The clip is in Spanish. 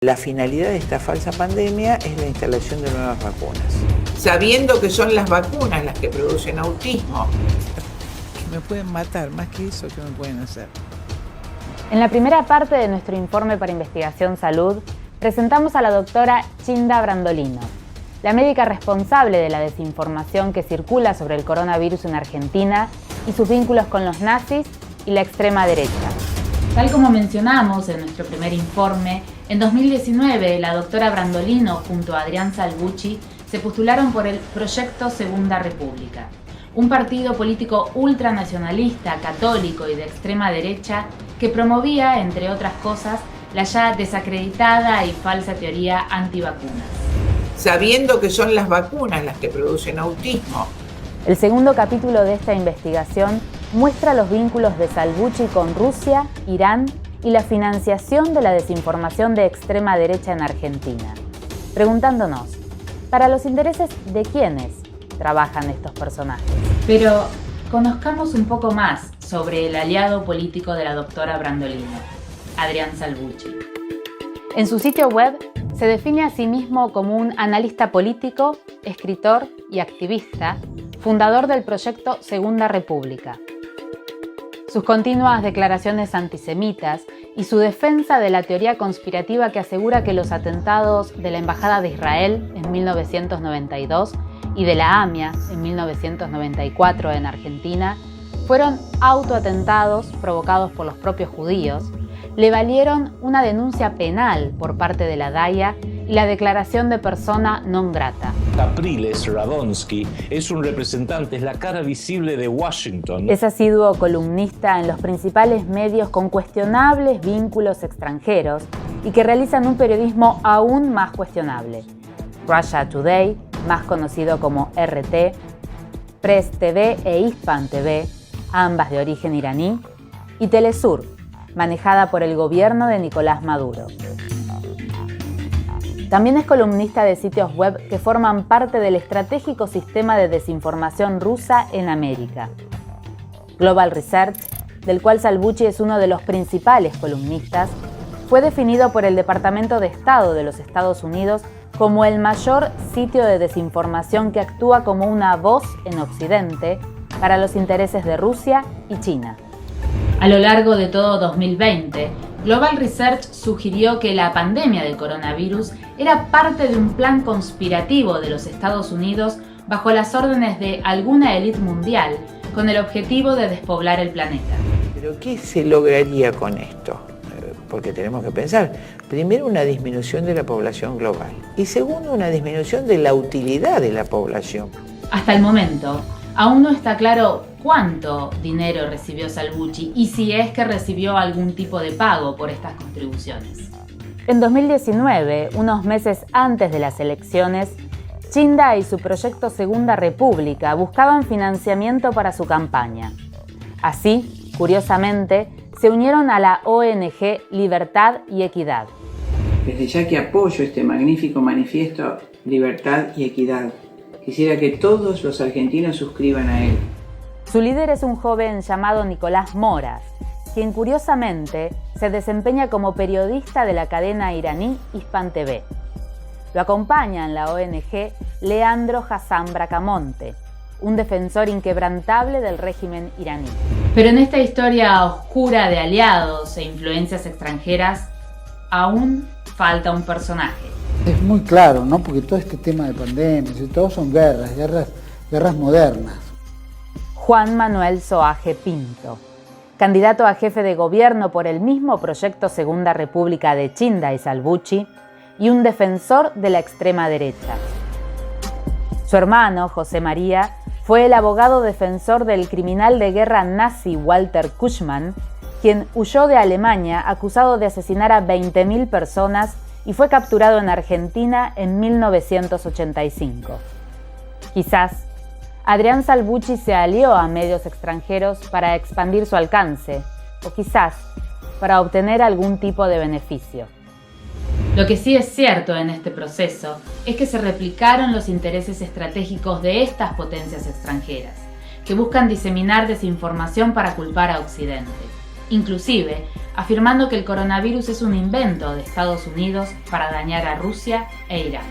La finalidad de esta falsa pandemia es la instalación de nuevas vacunas. Sabiendo que son las vacunas las que producen autismo. Que me pueden matar, más que eso, ¿qué me pueden hacer? En la primera parte de nuestro informe para Investigación Salud, presentamos a la doctora Chinda Brandolino, la médica responsable de la desinformación que circula sobre el coronavirus en Argentina y sus vínculos con los nazis y la extrema derecha. Tal como mencionamos en nuestro primer informe, en 2019 la doctora Brandolino junto a Adrián Salvucci se postularon por el Proyecto Segunda República, un partido político ultranacionalista, católico y de extrema derecha que promovía, entre otras cosas, la ya desacreditada y falsa teoría antivacunas. Sabiendo que son las vacunas las que producen autismo. El segundo capítulo de esta investigación muestra los vínculos de Salvucci con Rusia, Irán y la financiación de la desinformación de extrema derecha en Argentina. Preguntándonos, ¿para los intereses de quiénes trabajan estos personajes? Pero conozcamos un poco más sobre el aliado político de la doctora Brandolino, Adrián Salvucci. En su sitio web se define a sí mismo como un analista político, escritor y activista, fundador del proyecto Segunda República. Sus continuas declaraciones antisemitas y su defensa de la teoría conspirativa que asegura que los atentados de la Embajada de Israel en 1992 y de la AMIA en 1994 en Argentina fueron autoatentados provocados por los propios judíos, le valieron una denuncia penal por parte de la DAIA y la declaración de persona non grata. Capriles Radonsky es un representante, es la cara visible de Washington. Es asiduo columnista en los principales medios con cuestionables vínculos extranjeros y que realizan un periodismo aún más cuestionable. Russia Today, más conocido como RT, Press TV e Hispan TV, ambas de origen iraní, y Telesur, manejada por el gobierno de Nicolás Maduro. También es columnista de sitios web que forman parte del estratégico sistema de desinformación rusa en América. Global Research, del cual Salvucci es uno de los principales columnistas, fue definido por el Departamento de Estado de los Estados Unidos como el mayor sitio de desinformación que actúa como una voz en Occidente para los intereses de Rusia y China. A lo largo de todo 2020, Global Research sugirió que la pandemia del coronavirus era parte de un plan conspirativo de los Estados Unidos bajo las órdenes de alguna élite mundial con el objetivo de despoblar el planeta. ¿Pero qué se lograría con esto? Porque tenemos que pensar, primero, una disminución de la población global y segundo, una disminución de la utilidad de la población. Hasta el momento, aún no está claro cuánto dinero recibió Salvucci y si es que recibió algún tipo de pago por estas contribuciones. En 2019, unos meses antes de las elecciones, Chinda y su proyecto Segunda República buscaban financiamiento para su campaña. Así, curiosamente, se unieron a la ONG Libertad y Equidad. Desde ya que apoyo este magnífico manifiesto Libertad y Equidad, quisiera que todos los argentinos suscriban a él. Su líder es un joven llamado Nicolás Moras, quien curiosamente se desempeña como periodista de la cadena iraní Hispan TV. Lo acompaña en la ONG Leandro Hassan Bracamonte, un defensor inquebrantable del régimen iraní. Pero en esta historia oscura de aliados e influencias extranjeras, aún falta un personaje. Es muy claro, ¿no? Porque todo este tema de pandemias y todo son guerras modernas. Juan Manuel Soaje Pinto, candidato a jefe de gobierno por el mismo proyecto Segunda República de Chinda y Salvucci y un defensor de la extrema derecha. Su hermano, José María, fue el abogado defensor del criminal de guerra nazi Walter Kuschmann, quien huyó de Alemania acusado de asesinar a 20.000 personas y fue capturado en Argentina en 1985. Quizás Adrián Salvucci se alió a medios extranjeros para expandir su alcance, o quizás para obtener algún tipo de beneficio. Lo que sí es cierto en este proceso es que se replicaron los intereses estratégicos de estas potencias extranjeras, que buscan diseminar desinformación para culpar a Occidente. inclusive afirmando que el coronavirus es un invento de Estados Unidos para dañar a Rusia e Irán.